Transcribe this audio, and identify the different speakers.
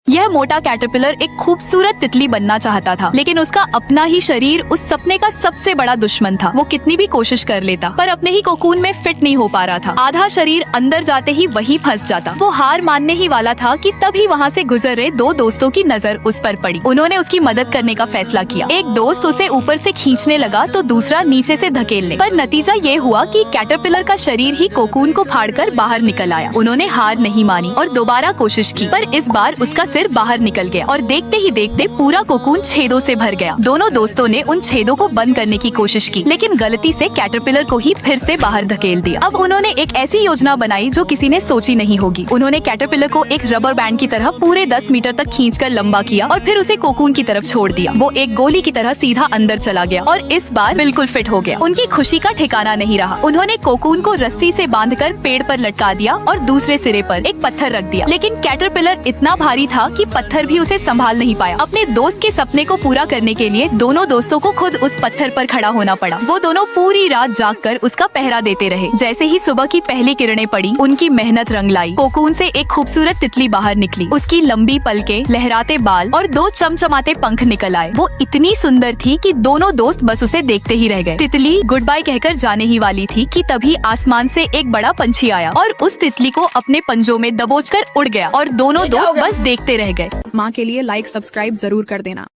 Speaker 1: यह मोटा कैटरपिलर एक खूबसूरत तितली बनना चाहता था, लेकिन उसका अपना ही शरीर उस सपने का सबसे बड़ा दुश्मन था। वो कितनी भी कोशिश कर लेता, पर अपने ही कोकून में फिट नहीं हो पा रहा था। आधा शरीर अंदर जाते ही वहीं फंस जाता। वो हार मानने ही वाला था कि तभी वहाँ से गुजर रहे दो दोस्तों की नजर उस पर पड़ी। उन्होंने उसकी मदद करने का फैसला किया। एक दोस्त उसे ऊपर से खींचने लगा तो दूसरा नीचे से धकेलने, पर नतीजा ये हुआ कि कैटरपिलर का शरीर ही कोकून को फाड़कर बाहर निकल आया। उन्होंने हार नहीं मानी और दोबारा कोशिश की, पर इस बार उसका सिर बाहर निकल गया और देखते ही देखते पूरा कोकून छेदों से भर गया। दोनों दोस्तों ने उन छेदों को बंद करने की कोशिश की, लेकिन गलती से कैटरपिलर को ही फिर से बाहर धकेल दिया। अब उन्होंने एक ऐसी योजना बनाई जो किसी ने सोची नहीं होगी। उन्होंने कैटरपिलर को एक रबर बैंड की तरह पूरे 10 मीटर तक खींचकर लंबा किया और फिर उसे कोकून की तरफ छोड़ दिया। वो एक गोली की तरह सीधा अंदर चला गया और इस बार बिल्कुल फिट हो गया। उनकी खुशी का ठिकाना नहीं रहा। उन्होंने कोकून को रस्सी से बांधकर पेड़ पर लटका दिया और दूसरे सिरे पर एक पत्थर रख दिया, लेकिन कैटरपिलर इतना भारी था कि पत्थर भी उसे संभाल नहीं पाया। अपने दोस्त के सपने को पूरा करने के लिए दोनों दोस्तों को खुद उस पत्थर पर खड़ा होना पड़ा। वो दोनों पूरी रात जागकर उसका पहरा देते रहे। जैसे ही सुबह की पहली किरणें पड़ी, उनकी मेहनत रंग लाई। कोकून से एक खूबसूरत तितली बाहर निकली। उसकी लंबी पलकें, लहराते बाल और 2 चमचमाते पंख निकल आए। वो इतनी सुंदर थी कि दोनों दोस्त बस उसे देखते ही रह गए। तितली गुड बाय कहकर जाने ही वाली थी कि तभी आसमान से एक बड़ा पंछी आया और उस तितली को अपने पंजों में दबोचकर उड़ गया और दोनों दोस्त बस देखते रह गए।
Speaker 2: माँ के लिए लाइक सब्सक्राइब जरूर कर देना।